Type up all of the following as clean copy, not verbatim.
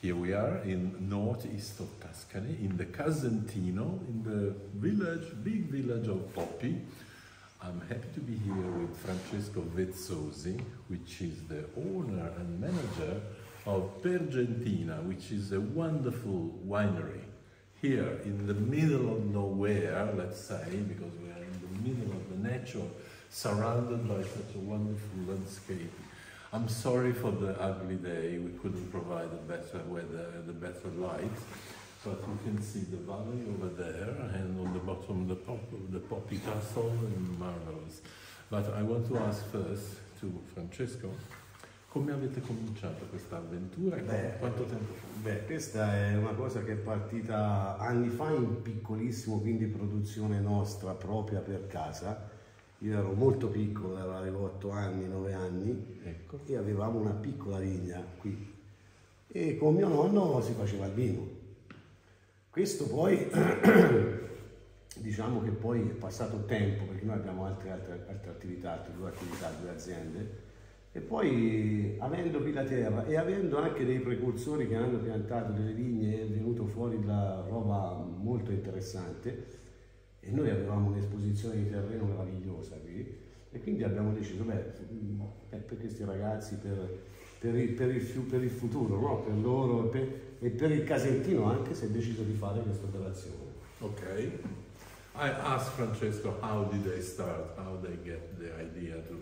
Here we are in northeast of Tuscany, in the Casentino, in the village, big village of Poppy. I'm happy to be here with Francesco Vezzosi, which is the owner and manager of Pergentina, which is a wonderful winery here in the middle of nowhere, let's say, because we are in the middle of the nature, surrounded by such a wonderful landscape. I'm sorry for the ugly day. We couldn't provide the better weather, the better light, but you can see the valley over there, and on the bottom the poppy castle, and marvelous. But I want to ask first to Francesco, come avete cominciato questa avventura? Quanto tempo fa? Beh, questa è una cosa che è partita anni fa in piccolissimo, quindi produzione nostra propria per casa. Io ero molto piccolo, avevo 8 anni, 9 anni, ecco, e avevamo una piccola vigna qui. E con mio nonno si faceva il vino. Questo poi, diciamo che poi è passato tempo, perché noi abbiamo altre attività, due aziende, e poi avendo qui la terra e avendo anche dei precursori che hanno piantato delle vigne, è venuto fuori la roba molto interessante. E noi avevamo un'esposizione di terreno meravigliosa qui, e quindi abbiamo deciso, per questi ragazzi, per il futuro, no? Per loro e per il Casentino anche, si è deciso di fare questa operazione. Ok. I asked Francesco how did they start, how they get the idea to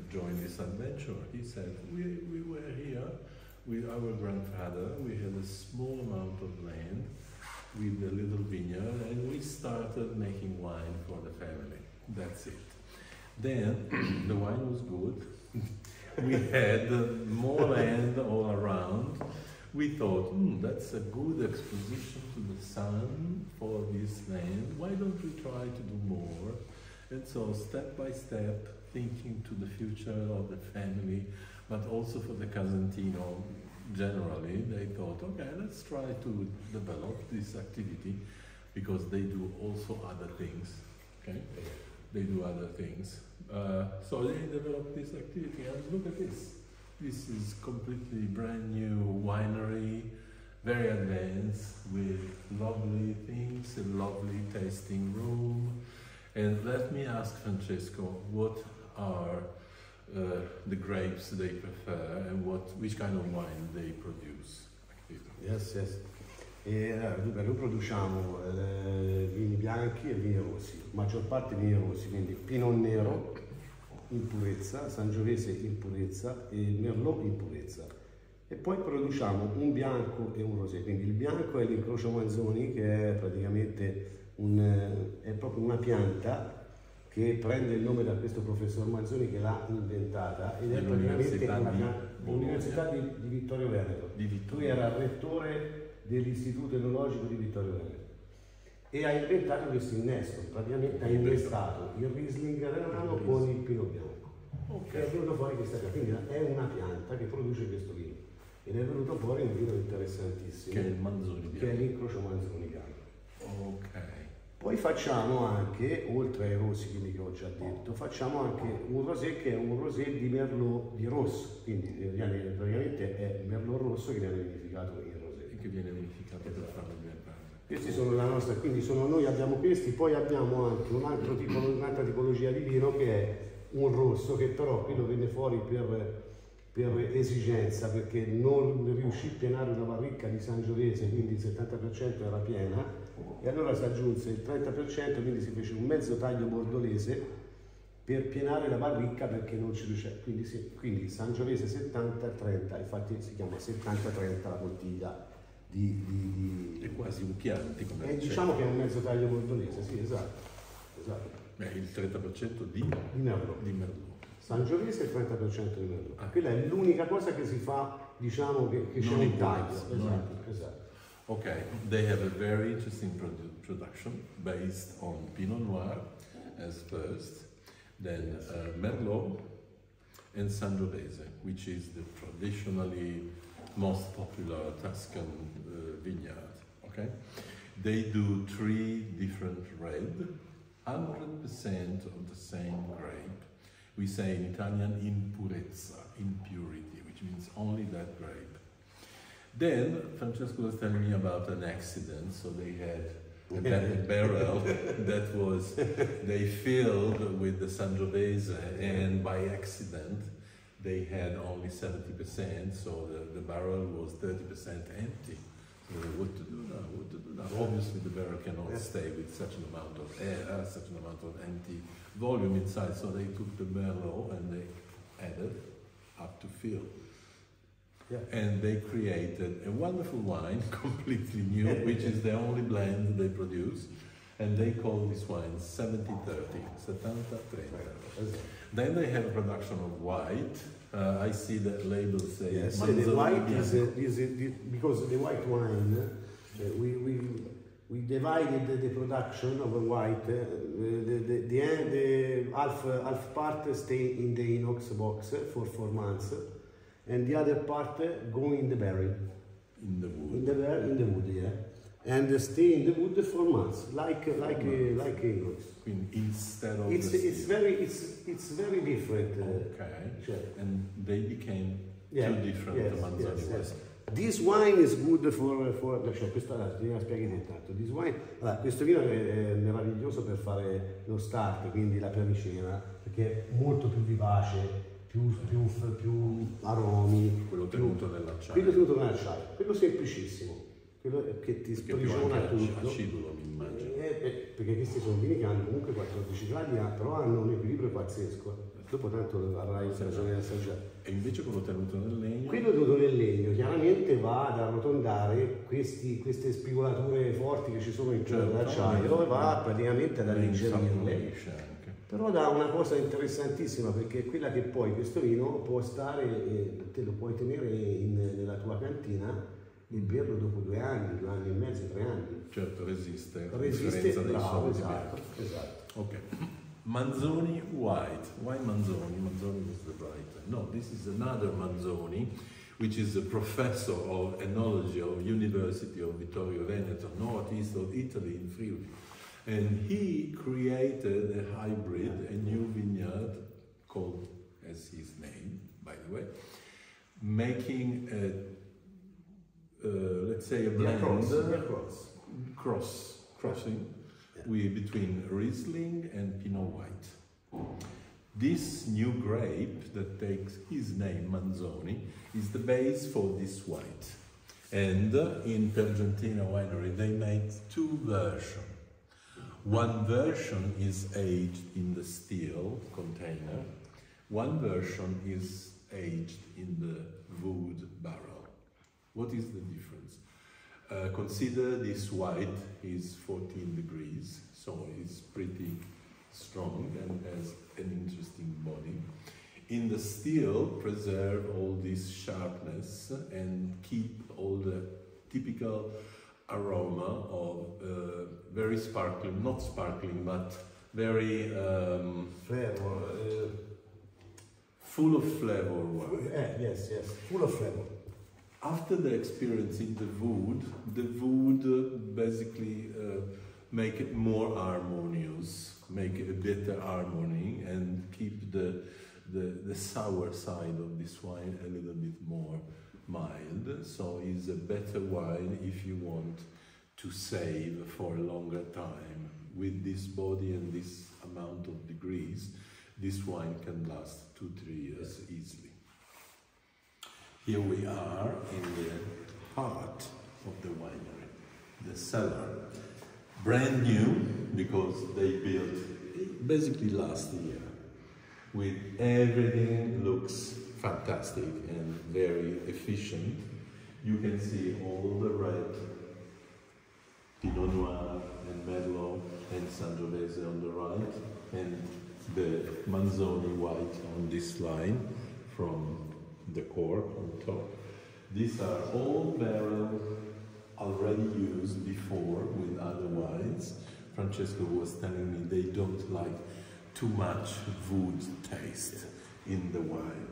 join this adventure. He said, we were here with our grandfather, we had a small amount of land, with a little vineyard, and we started making wine for the family. That's it. Then the wine was good. We had more land all around. We thought, that's a good exposition to the sun for this land. Why don't we try to do more? And so step by step, thinking to the future of the family, but also for the Casentino generally, they thought, okay, let's try to develop this activity, because they do also other things, okay? They do other things. So they developed this activity, and look at this. This is completely brand new winery, very advanced, with lovely things, a lovely tasting room. And let me ask Francesco, what are the grapes they prefer and which kind of wine they produce? Yes. Dunque, noi produciamo vini bianchi e vini rossi, maggior parte vini rossi, quindi Pinot Nero in purezza, Sangiovese in purezza e Merlot in purezza. E poi produciamo un bianco e un rosé, quindi il bianco è l'incrocio Manzoni, che è praticamente è proprio una pianta che prende il nome da questo professor Manzoni, che l'ha inventata, ed è praticamente l'Università di Vittorio Veneto. Lui era rettore dell'Istituto Enologico di Vittorio Veneto e ha inventato questo innesto, praticamente ha innestato il Riesling renano con il Pinot Bianco, che è venuto fuori questa pianta. Quindi è una pianta che produce questo vino, ed è venuto fuori un vino interessantissimo, che è il Manzoni bianco, che è l'incrocio Manzoni bianco. Ok. Poi facciamo anche, oltre ai rossi, quindi che ho già detto, facciamo anche un rosé, che è un rosé di Merlot di rosso, quindi praticamente è Merlot rosso che viene vinificato in rosé. E che viene vinificato per farlo diventare. Questi sono la nostra, quindi noi abbiamo questi, poi abbiamo anche un'altra tipologia di vino, che è un rosso, che però qui lo venne fuori per esigenza, perché non riuscì a pienare una barricca di Sangiovese, quindi il 70% era piena, e allora si aggiunse il 30%, quindi si fece un mezzo taglio bordolese per pienare la barricca, perché non ci riusciva. Quindi Sangiovese 70-30, infatti si chiama 70-30 la bottiglia È quasi un Chianti, come diciamo che è un mezzo taglio bordolese, sì, esatto. Il 30% di Merlot. Sangiovese e il 30% di Merlot. Quella è l'unica cosa che si fa, diciamo, che c'è un taglio. Esatto. Okay, they have a very interesting production based on Pinot Noir as first, then Merlot and Sangiovese, which is the traditionally most popular Tuscan vineyard. Okay, they do 3 different red, 100% of the same grape. We say in Italian in purezza, in purity, which means only that grape. Then Francesco was telling me about an accident. So they had a barrel that was they filled with the Sangiovese, and by accident they had only 70%. So the barrel was 30% empty. What to do now? What to do now? Obviously, the barrel cannot stay with such an amount of air, such an amount of empty volume inside. So they took the barrel and they added up to fill. Yeah. And they created a wonderful wine, completely new, which is the only blend they produce. And they call this wine 70-30, 70-30. Then they have a production of white. I see that label says yes, the white is because the white wine, we divided the production of a white. The half part stay in the inox box for 4 months, and the other part go in the barrel. In the wood. In the wood, yeah. And stay in the wood 4 months, like inox. Instead of it's very different. Okay. And they became two different Manzoni wines. This wine is good for questa prima spieghi intanto. This wine, allora, questo vino è meraviglioso per fare lo start, quindi la premicena, perché è molto più vivace, più aromi. Quello tenuto nell'acciaio. Quello tenuto nell'acciaio, quello semplicissimo. Quello che ti sprigiona tutto. Acidulo, mi immagino. Perché questi sono vini che hanno comunque 14 gradi, però hanno un equilibrio pazzesco. Dopo tanto avrai occasione di assaggiare. E invece quello tenuto nel legno? Quello tenuto nel legno chiaramente va ad arrotondare queste spigolature forti che ci sono intorno all'acciaio e va praticamente ad alleggerirle. Però dà una cosa interessantissima, perché è quella che poi questo vino può stare, te lo puoi tenere nella tua cantina e berlo dopo 2 anni, 2 anni e mezzo, 3 anni. Certo, resiste. Bravo, esatto. Ok. Manzoni white. Why Manzoni? Manzoni was the writer. No, this is another Manzoni, which is a professor of enology of University of Vittorio Veneto, northeast of Italy in Friuli. And he created a hybrid, a new vineyard called, as his name, by the way, making let's say a blend, crossing between Riesling and Pinot White. This new grape that takes his name, Manzoni, is the base for this white. And in Pergentina Winery they made 2 versions. One version is aged in the steel container. One version is aged in the wood barrel. What is the difference? Consider this white is 14 degrees, so it's pretty strong and has an interesting body. In the steel, preserve all this sharpness and keep all the typical aroma of very sparkling, not sparkling, but very full of flavor wine. Yes, full of flavor. After the experience in the wood basically make it more harmonious, make it a better harmony, and keep the sour side of this wine a little bit more mild. So it's a better wine if you want to save for a longer time. With this body and this amount of degrees, this wine can last 2-3 years easily. Here we are in the heart of the winery, the cellar. Brand new, because they built basically last year. With everything looks fantastic and very efficient. You can see all the red Pinot Noir and Merlot and Sangiovese on the right, and the Manzoni white on this line from the cork on top. These are all barrels already used before with other wines. Francesco was telling me they don't like too much wood taste in the wine.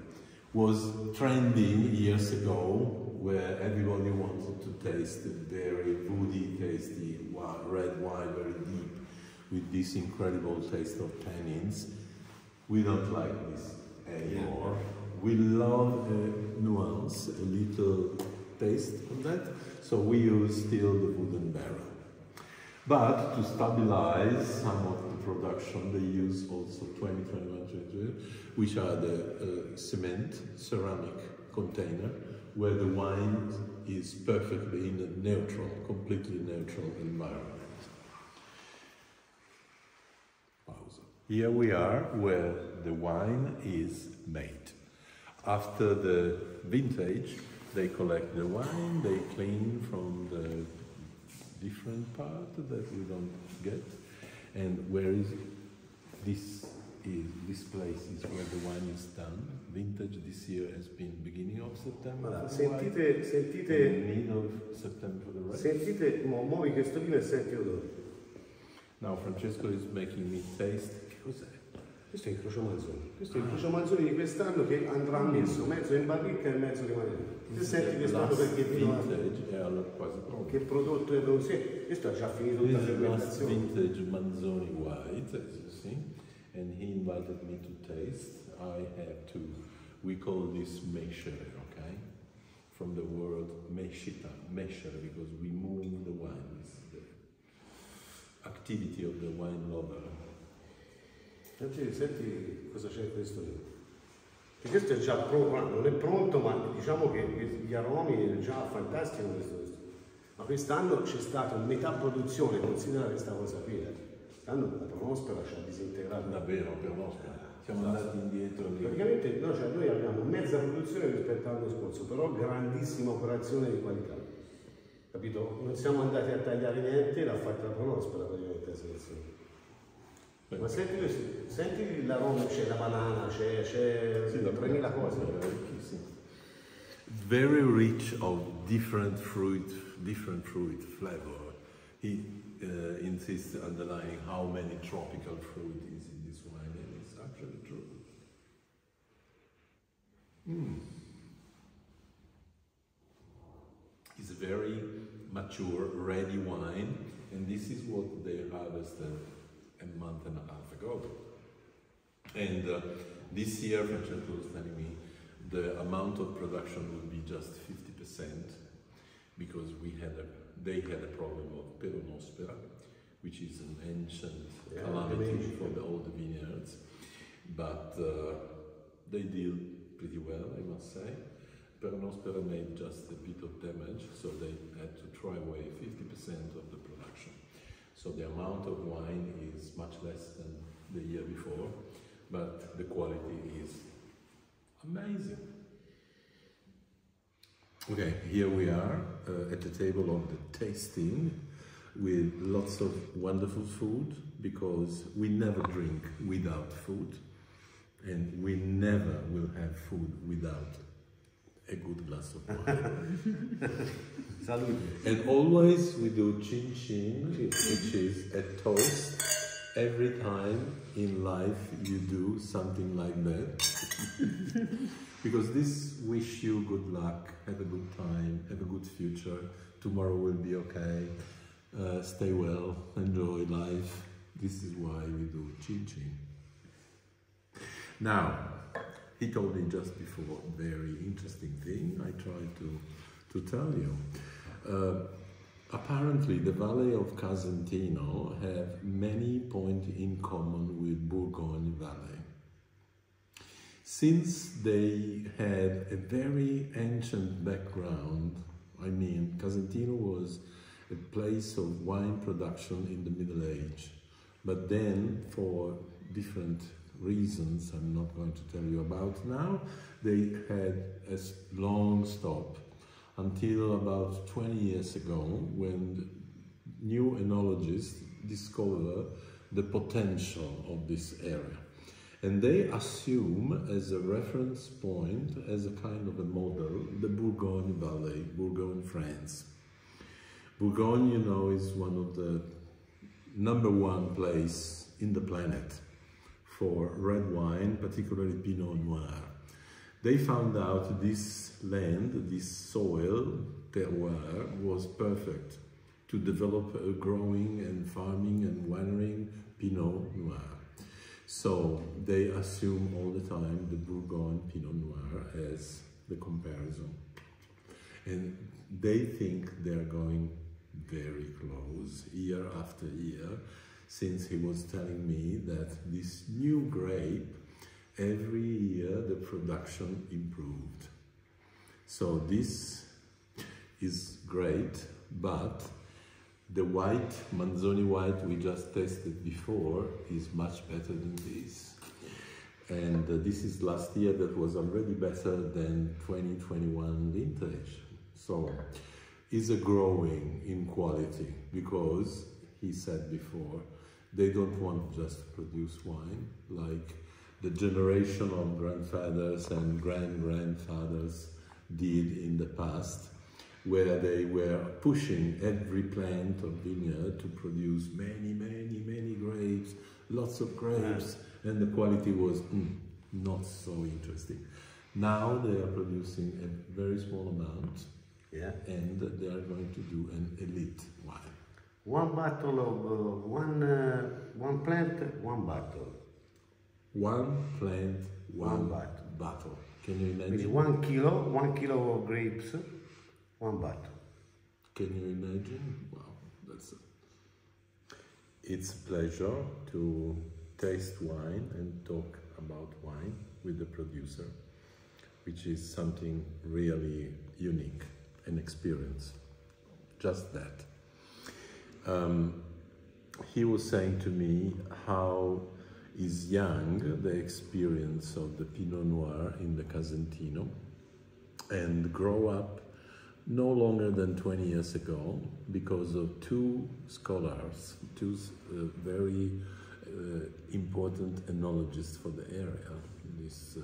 Was trendy years ago, where everybody wanted to taste very woody, tasty red wine, very deep, with this incredible taste of tannins. We don't like this anymore. We love a nuance, a little taste on that. So we use still the wooden barrel. But to stabilize some of the production, they use also 2021, which are the cement, ceramic container, where the wine is perfectly in a neutral, completely neutral environment. Here we are where the wine is made. After the vintage, they collect the wine, they clean from the different part that we don't get. And where is it? This place is where the wine is done. Vintage this year has been beginning of September. Allora, sentite mid of September for the rest. Sentite, muovi questo vino e senti l'odore. Now Francesco is making me taste. Che cos'è? Questo è il croce manzoni. Questo è il croce manzoni di quest'anno che andrà messo mezzo in barrica e mezzo rimanente. Se senti quest'anno perché vino vintage è quasi pronto. Che prodotto è pronto? Sì, questo ha già finito tutta la fermentazione. Vintage Manzoni white, as you see, and he invited me to taste. I have to. We call this mescere, okay? From the word mescita, mescere, because we move the wine. This is the activity of the wine lover. Senti cosa c'è in questo vino. E questo è già pronto, non è pronto, ma diciamo che gli aromi già fantastici questo. Ma quest'anno c'è stata metà produzione, considera questa cosa qui. Quest'anno la Pronospera ci ha disintegrato. Davvero, Pronospera. Siamo andati indietro lì. Praticamente no, cioè noi abbiamo mezza produzione rispetto all'anno scorso, però grandissima operazione di qualità. Capito? Non siamo andati a tagliare niente, l'ha fatta la Pronospera praticamente la selezione. Ma senti l'aroma, c'è la banana, c'è 3000 cose. Very rich of different fruit flavor. He insists underlying how many tropical fruit is in this wine, and it's actually true. It's a very mature, ready wine, and this is what they harvested a month and a half ago. And this year, Francesco was telling me, the amount of production would be just 50% because they had a problem of Peronospora, which is an ancient calamity for all the vineyards. But they deal pretty well, I must say. Peronospora made just a bit of damage, so they had to throw away 50% of the production. So the amount of wine is much less than the year before, but the quality is amazing. Okay, here we are at the table of the tasting with lots of wonderful food, because we never drink without food, and we never will have food without a good glass of wine. Salute. And always we do chin chin, which is a toast. Every time in life you do something like that. Because this wish you good luck, have a good time, have a good future, tomorrow will be okay, stay well, enjoy life. This is why we do chin chin. Now, he told me just before a very interesting thing I tried to tell you. Apparently the valley of Casentino have many points in common with Bourgogne Valley. Since they had a very ancient background, I mean, Casentino was a place of wine production in the Middle Age, but then for different reasons I'm not going to tell you about now, they had a long stop until about 20 years ago, when new enologists discovered the potential of this area. And they assume as a reference point, as a kind of a model, the Bourgogne Valley, Bourgogne, France. Bourgogne, you know, is one of the #1 place in the planet for red wine, particularly Pinot Noir. They found out this land, this soil, terroir, was perfect to develop a growing and farming and winerying Pinot Noir. So they assume all the time the Bourgogne Pinot Noir as the comparison. And they think they're going very close year after year, since he was telling me that this new grape, every year the production improved. So this is great, but the white, Manzoni white we just tasted before is much better than this. And this is last year that was already better than 2021 vintage. So it's a growing in quality, because he said before, they don't want just to produce wine like the generation of grandfathers and grandfathers did in the past, where they were pushing every plant of vineyard to produce many grapes, lots of grapes, and the quality was not so interesting. Now they are producing a very small amount, and they are going to do an elite wine. One bottle of one plant, one bottle. One plant, one bottle. Can you imagine? Quindi 1 kilo of grapes, one bottle. Can you imagine? Wow, that's it's a pleasure to taste wine and talk about wine with the producer, which is something really unique, an experience. Just that. He was saying to me how is young the experience of the Pinot Noir in the Casentino, and grow up no longer than 20 years ago because of two scholars, two very important enologists for the area, this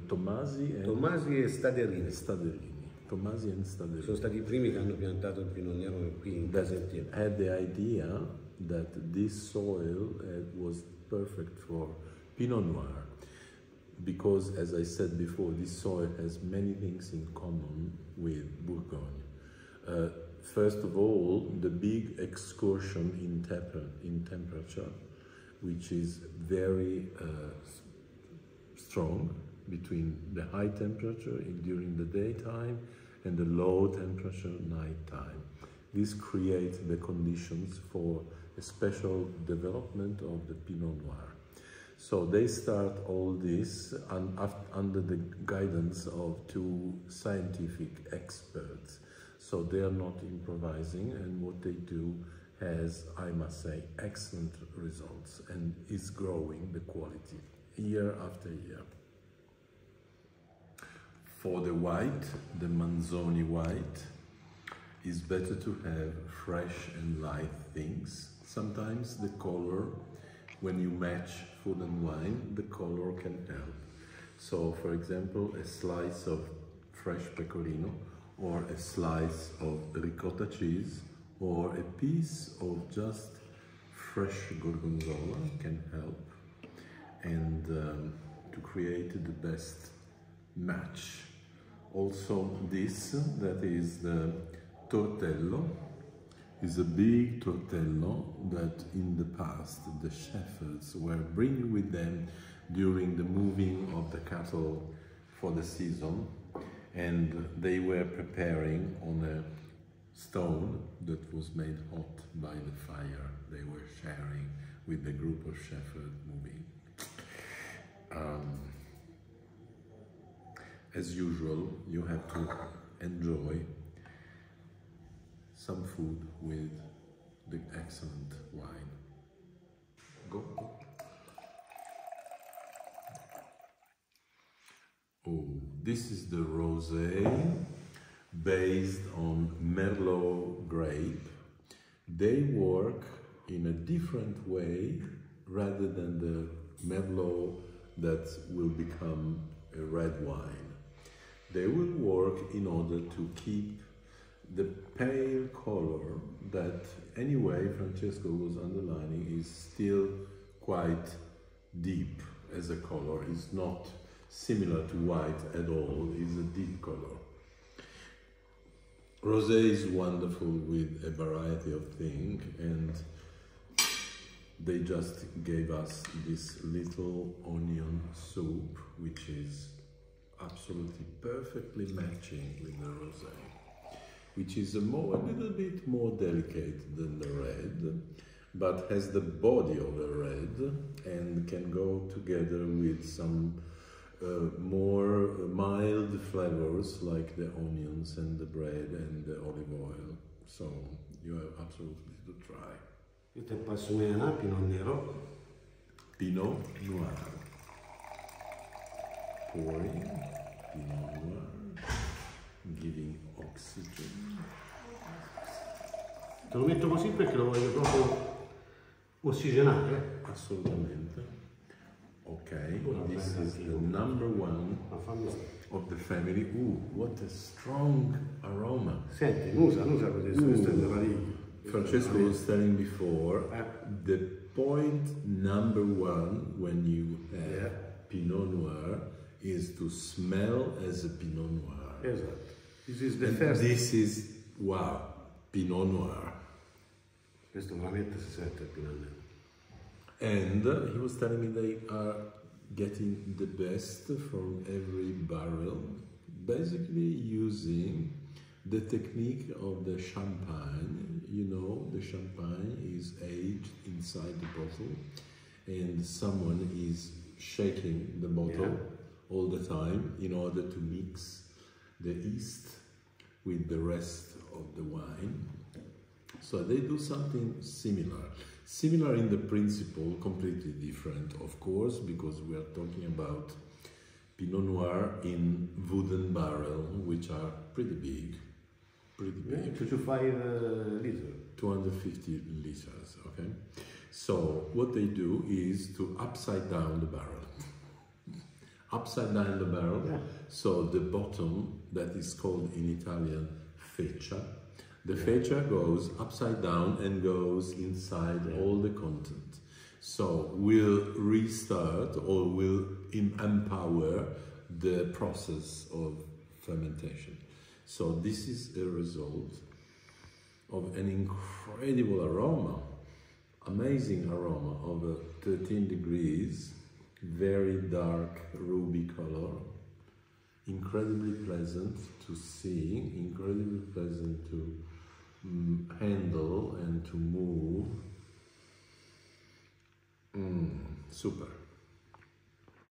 Tomasi e Staderini. Tomasi and Staderini. Sono stati I primi che hanno piantato il Pinot Nero qui in Casentino. Had the idea that this soil was perfect for Pinot Noir, because, as I said before, this soil has many things in common with Bourgogne. First of all, the big excursion in temperature, which is very strong between the high temperature during the daytime and the low temperature nighttime. This creates the conditions for a special development of the Pinot Noir. So they start all this under the guidance of two scientific experts. So they are not improvising, and what they do has, I must say, excellent results, and is growing the quality year after year. For the white, the Manzoni white, it's better to have fresh and light things. Sometimes the color, when you match food and wine, the color can help. So, for example, a slice of fresh pecorino, or a slice of ricotta cheese, or a piece of just fresh gorgonzola can help, and to create the best match. Also this, that is the tortello, is a big tortello that in the past the shepherds were bringing with them during the moving of the cattle for the season, and they were preparing on a stone that was made hot by the fire. They were sharing with the group of shepherds moving. As usual, you have to enjoy some food with the excellent wine. Go. Oh, this is the rosé based on Merlot grape. They work in a different way rather than the Merlot that will become a red wine. They will work in order to keep the pale color that, anyway, Francesco was underlining, is still quite deep as a color. It's not similar to white at all, it's a deep color. Rosé is wonderful with a variety of things, and they just gave us this little onion soup, which is absolutely absolutely perfectly matching with the rosé, which is a little bit more delicate than the red, but has the body of a red and can go together with some more mild flavors like the onions and the bread and the olive oil. So you have absolutely to try. Io te passo una Pinot Nero. Pinot Noir. Pouring Pinot Noir, giving oxygen. Te lo metto così perché lo voglio proprio ossigenare. Assolutamente. Okay, this is the number one of the family. Ooh, what a strong aroma. Senti, usa questo è meraviglioso. Francesco was telling before, the point number one when you have Pinot Noir is to smell as a Pinot Noir. Esatto. This is the and first. This is, wow, Pinot Noir. Questo veramente si sente il Pinot Noir. And he was telling me they are getting the best from every barrel, basically using the technique of the champagne. You know, the champagne is aged inside the bottle and someone is shaking the bottle all the time in order to mix the yeast with the rest of the wine. So they do something similar. Similar in the principle, completely different, of course, because we are talking about Pinot Noir in wooden barrel, which are pretty big. Pretty big. 225 liters. 250 liters, okay? So what they do is to upside down the barrel. Upside down the barrel, so the bottom, that is called in Italian feccia, the feccia goes upside down and goes inside all the content. So we'll restart or will empower the process of fermentation. So this is a result of an incredible aroma, amazing aroma of 13 degrees, very dark ruby color, incredibly pleasant to see, incredibly pleasant to handle and to move. Super.